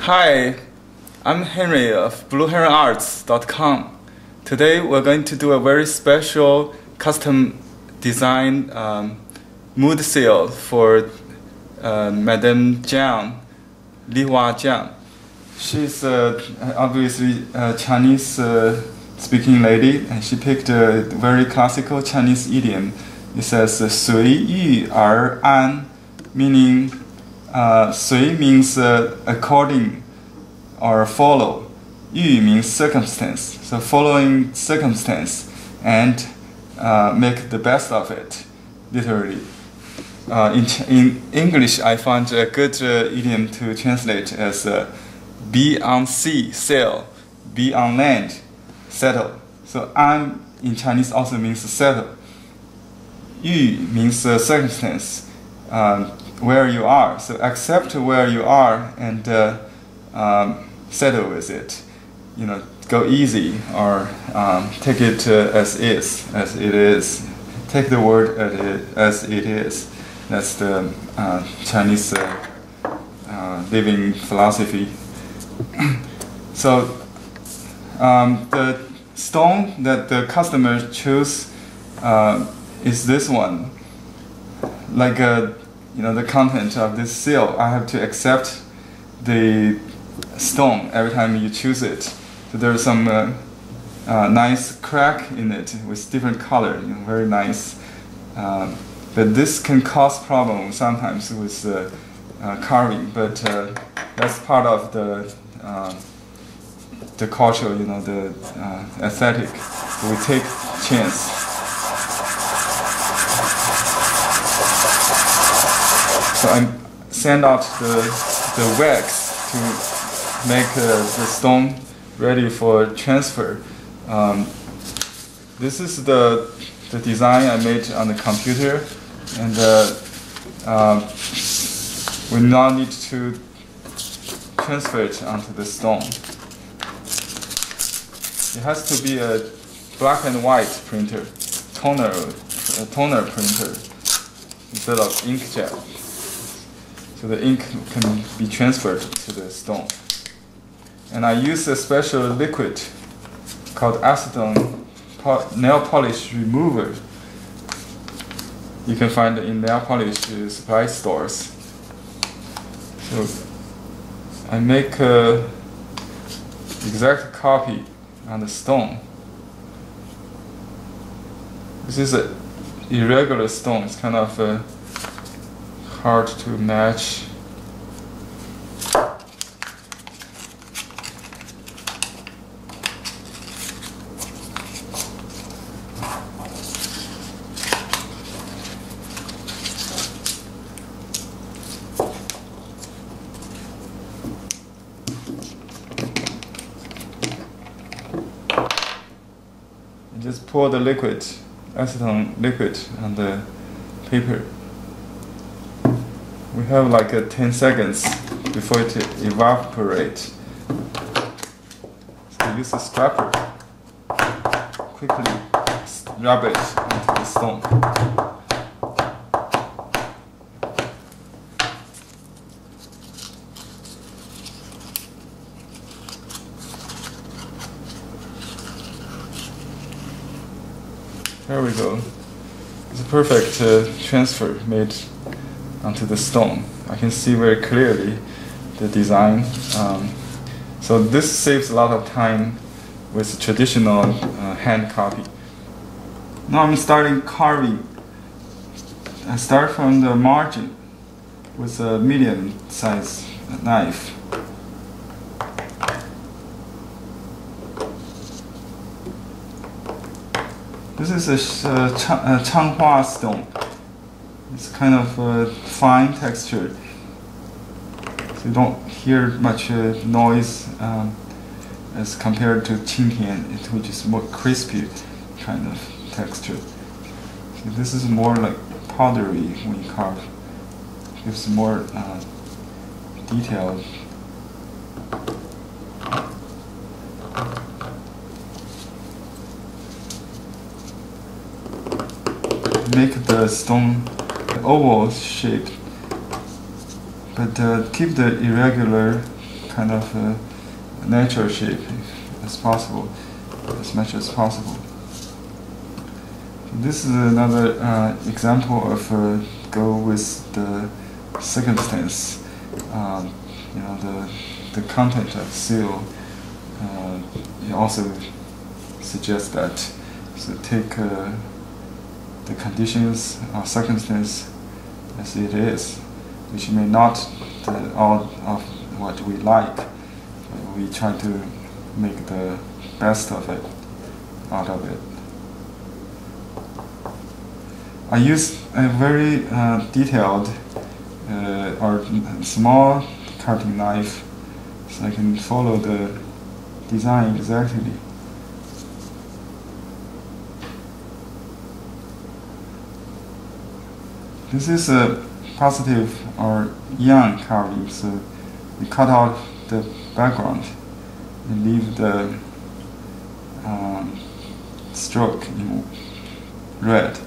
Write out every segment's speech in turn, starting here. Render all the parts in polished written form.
Hi, I'm Henry of BlueHeronArts.com. Today we're going to do a very special custom design mood seal for Madame Jiang, Lihwa Chiang. She's obviously a Chinese speaking lady, and she picked a very classical Chinese idiom. It says 随遇而安, meaning 随 means according or follow. 遇 means circumstance, so following circumstance and make the best of it, literally. In English, I found a good idiom to translate as be on sea, sail, be on land, settle. So an in Chinese also means settle. Yu means circumstance, where you are. So accept where you are and settle with it. You know, go easy or take it as it is. Take the word as it is. That's the Chinese living philosophy. So the stone that the customer choose is this one. Like the content of this seal, I have to accept the stone every time you choose it. So there's some nice crack in it with different color, very nice. But this can cause problems sometimes with carving. But that's part of the culture, the aesthetic. So we take chance. So I send out the wax to make the stone ready for transfer. This is the design I made on the computer, and we now need to transfer it onto the stone. It has to be a black and white printer, toner printer, instead of inkjet. So the ink can be transferred to the stone. And I use a special liquid called acetone nail polish remover. You can find it in nail polish supply stores. So I make an exact copy on the stone. This is an irregular stone. It's kind of hard to match. And just pour the liquid, acetone liquid, on the paper. We have like 10 seconds before it evaporates. So use a scraper. Quickly rub it onto the stone. There we go. It's a perfect transfer made onto the stone. I can see very clearly the design. So this saves a lot of time with traditional hand copy. Now I'm starting carving. I start from the margin with a medium size knife. This is a Changhua stone. It's kind of fine texture, so you don't hear much noise as compared to Qingtian, which is more crispy kind of texture. So this is more like powdery when you carve. It gives more detail. Make the stone oval shape, but keep the irregular kind of natural shape as possible, as much as possible. This is another example of go with the circumstance. The content of seal. It also suggests that. So take the conditions or circumstance as it is, which may not all of what we like. We try to make the best of it, out of it. I use a very detailed or small cutting knife, so I can follow the design exactly. This is a positive or yang carving, so we cut out the background and leave the stroke in red.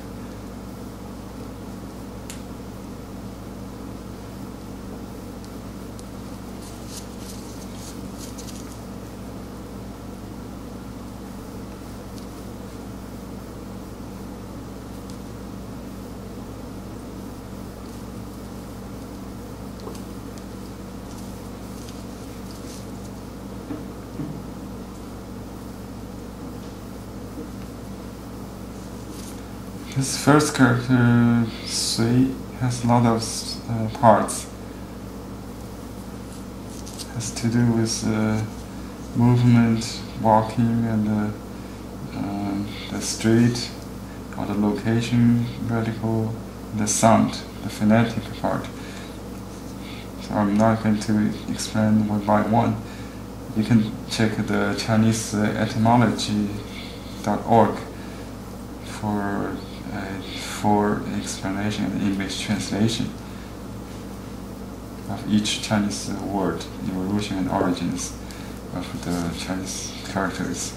This first character, Sui, has a lot of parts. Has to do with movement, walking, and the street, or the location, vertical, the sound, the phonetic part. So I'm not going to explain one by one. You can check the Chinese etymology.org for explanation and English translation of each Chinese word, evolution and origins of the Chinese characters.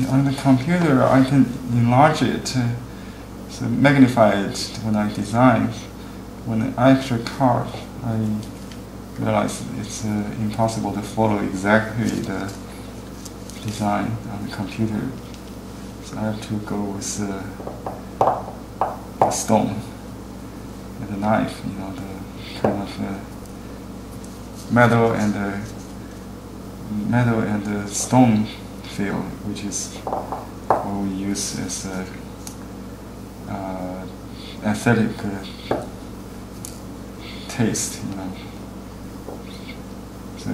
On the computer, I can enlarge it, so magnify it when I design. When I actually carve, I realize it's impossible to follow exactly the design on the computer. So I have to go with the stone and the knife, the kind of metal and the stone feel, which is what we use as aesthetic taste, So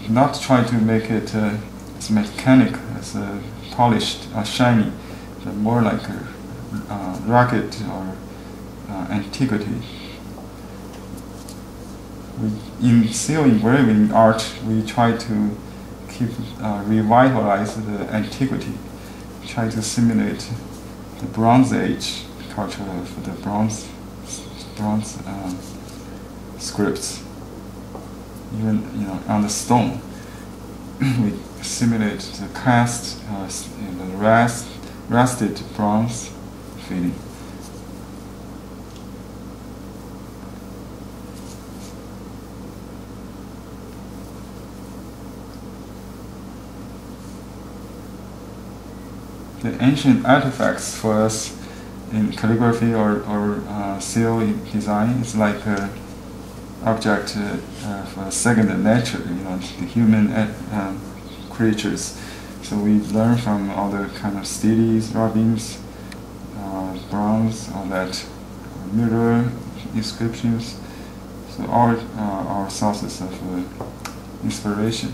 not try to make it as mechanic, as polished or shiny, but more like rugged or antiquity. In seal engraving art, we try to revitalize the antiquity, try to simulate the Bronze Age culture of the bronze scripts. Even on the stone, we simulate the cast, the rusted bronze feeling. The ancient artifacts for us in calligraphy or seal design is like an object of second nature, the human creatures. So we learn from all the kind of stelaes, robins, bronze, all that, mirror inscriptions. So all our sources of inspiration.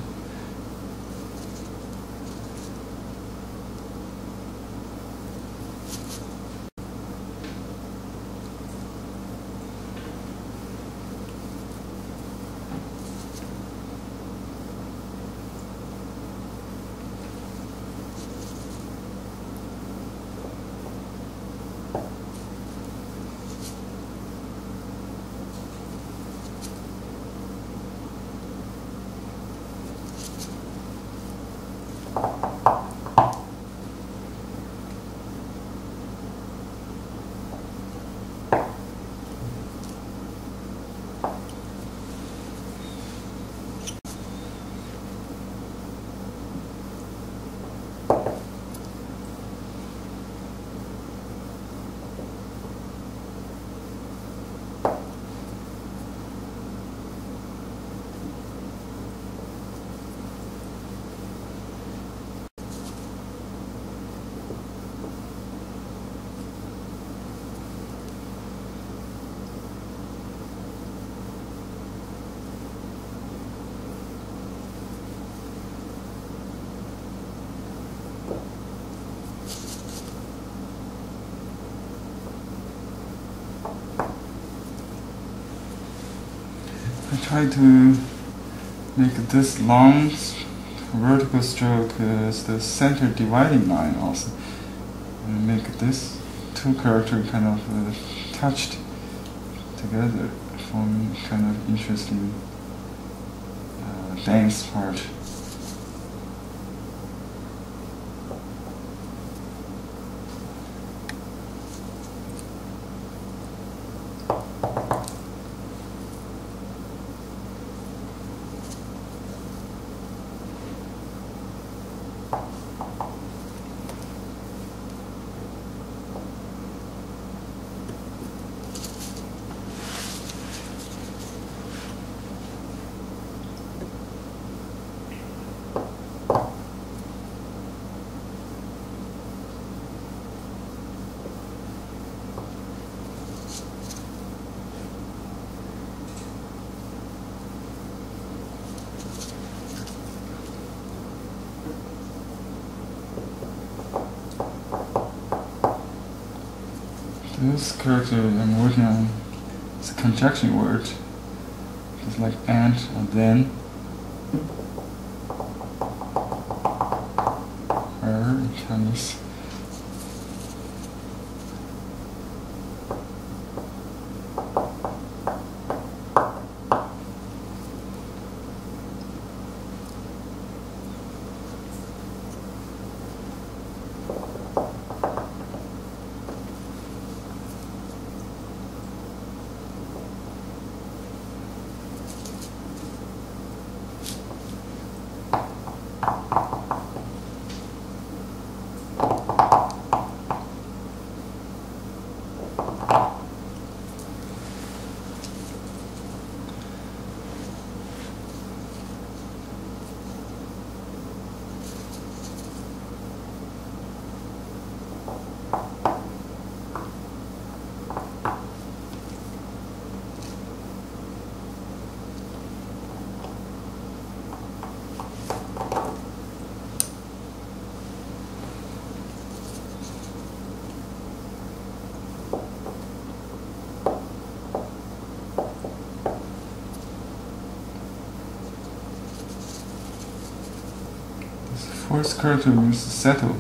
try to make this long vertical stroke as the center dividing line also. And make this two characters kind of touched together, form kind of interesting dance part. This character I'm working on is a conjunction word, just like and or then, in Chinese. First character means settle.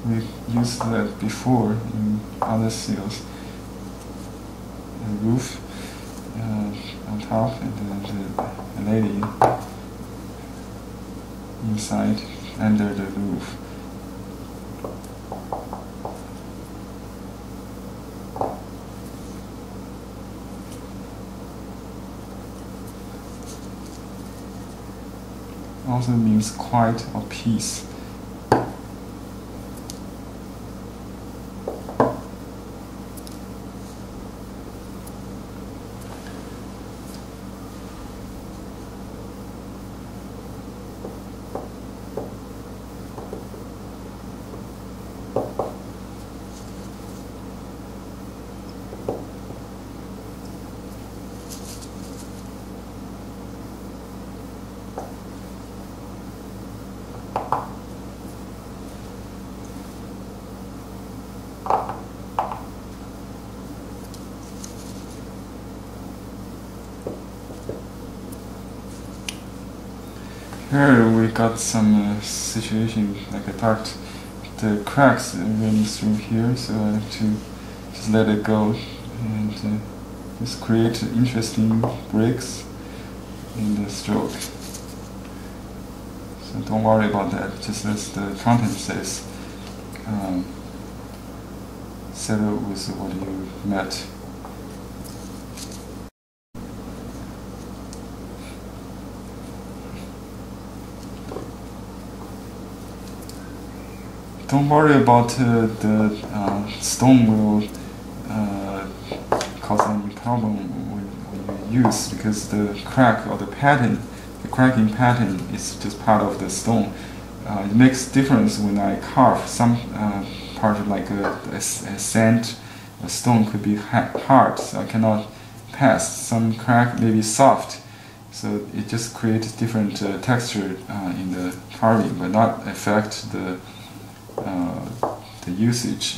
We used that before in other seals. The roof on top and the lady inside under the roof. Also means quiet or peace. Here we got some situation like I talked, the cracks running through here, so I have to just let it go and just create interesting breaks in the stroke. So don't worry about that, just as the content says, settle with what you met. Don't worry about the stone will cause any problem when you use, because the crack or the pattern, the cracking pattern is just part of the stone. It makes difference when I carve. Some part of like a sand, a stone could be hard, so I cannot pass. Some crack may be soft, so it just creates different texture in the carving, but not affect the usage,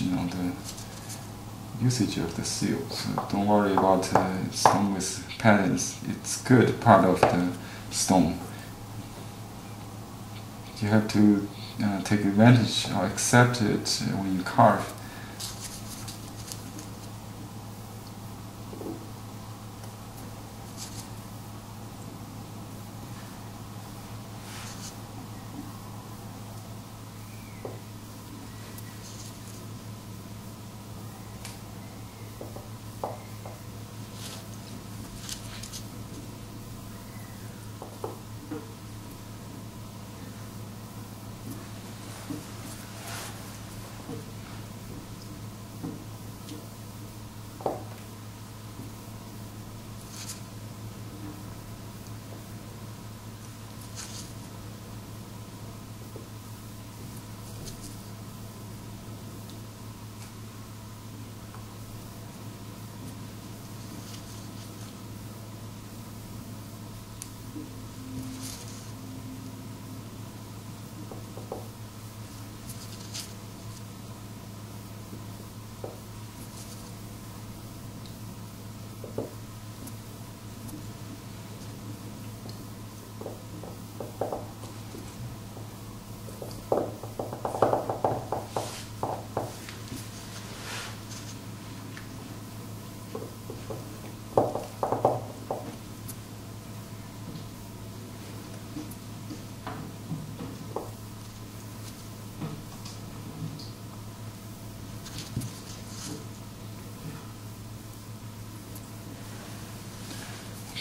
usage of the seal. So don't worry about stone with patterns. It's good part of the stone. You have to take advantage or accept it when you carve.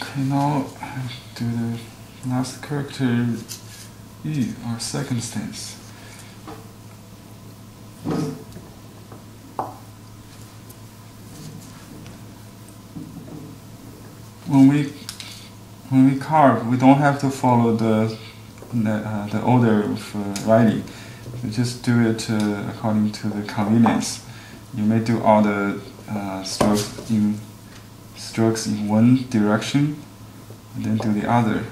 Okay, now do the last character yu, or second stance. When we carve, we don't have to follow the order of writing. We just do it according to the convenience. You may do all the strokes in one direction, and then do the other.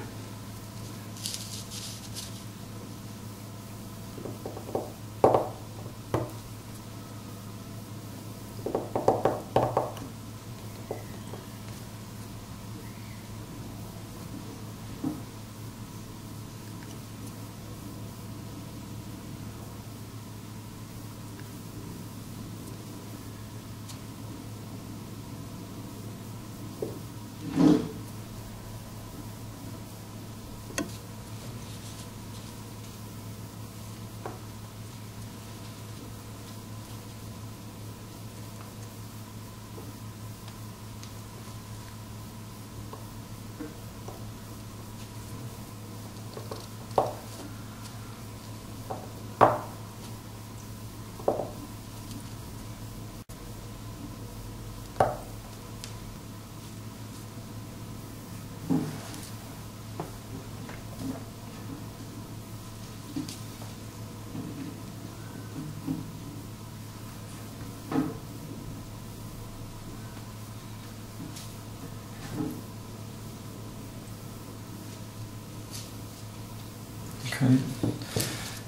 Okay,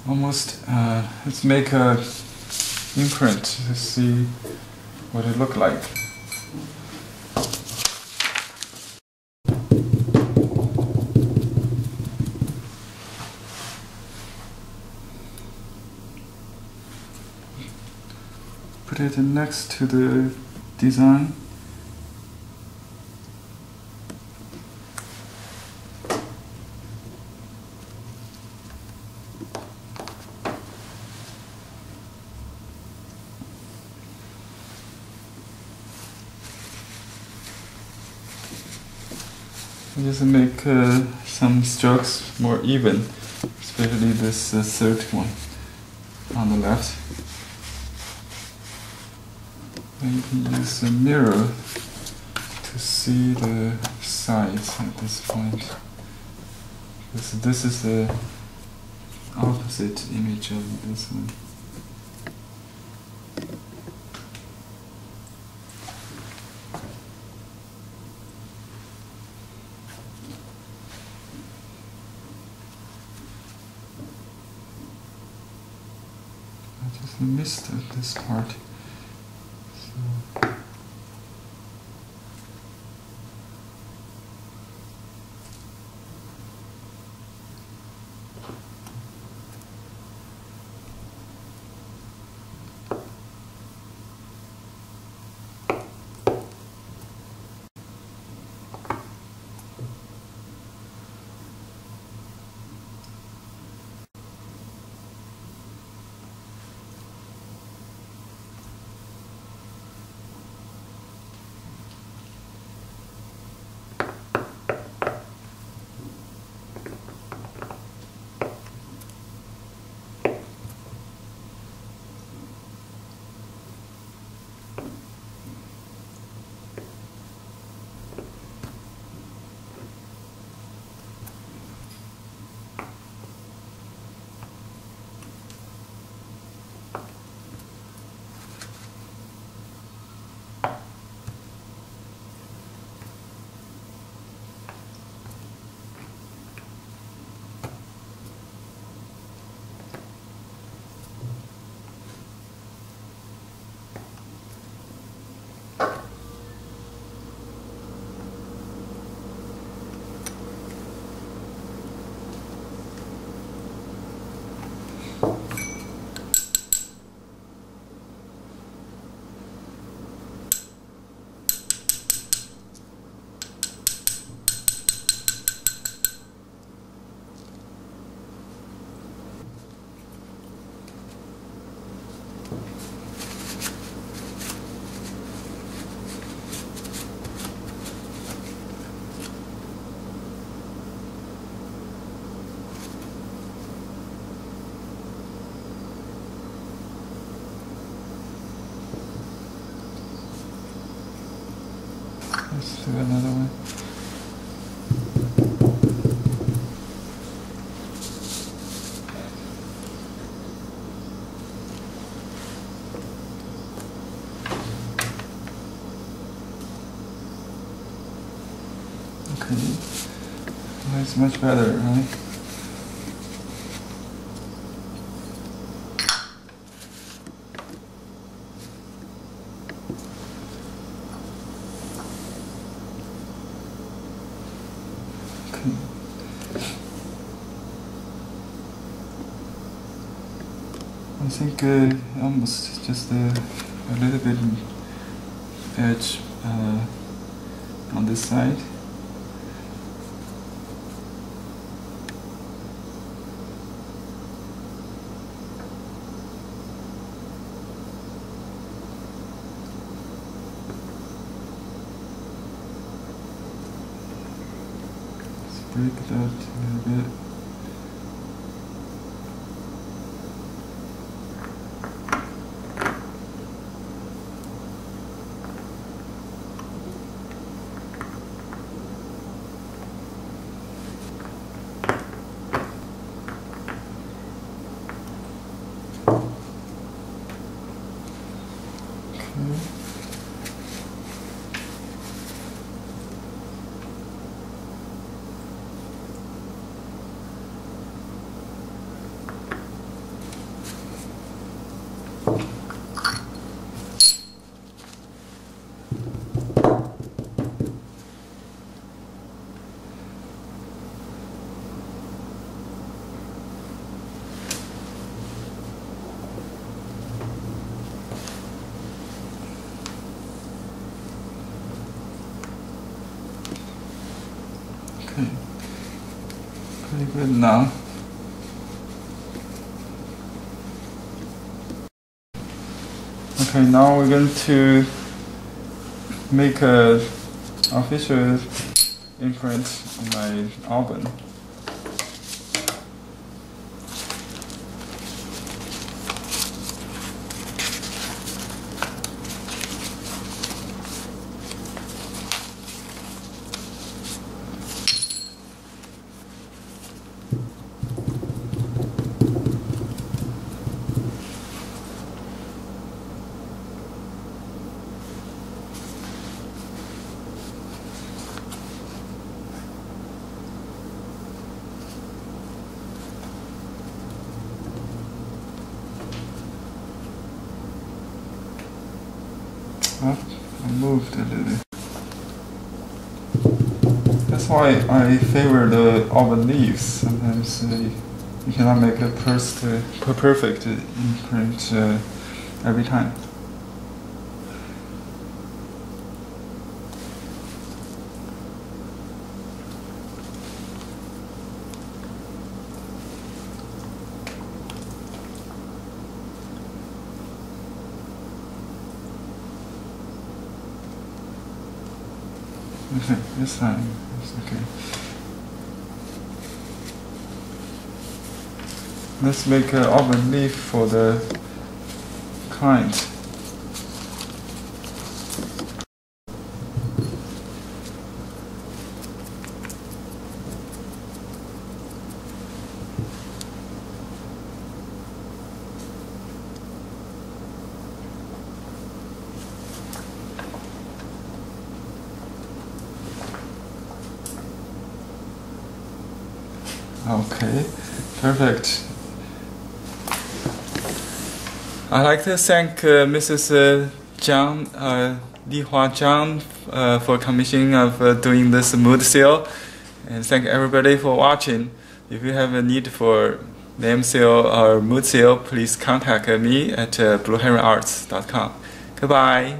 almost. Let's make a imprint to see what it look like. Put it next to the design. Just make some strokes more even, especially this third one on the left. And you can use a mirror to see the sides at this point. This is the opposite image of this one. I just missed this part. So Let's do another one. Okay, that's much better, right? Okay. I think almost just a little bit edge on this side. Break it out a little bit. Okay, pretty good now. Okay, now we're going to make a official imprint on my album. Oh, I moved a little. That's why I favor the almond leaves. Sometimes you cannot make a perfect imprint every time. Okay, this time it's okay. Let's make an almond leaf for the client. Okay, perfect. I'd like to thank Mrs. Chiang, Lihwa Chiang, for commissioning of doing this mood seal, and thank everybody for watching. If you have a need for name seal or mood seal, please contact me at blueheronarts.com. Goodbye.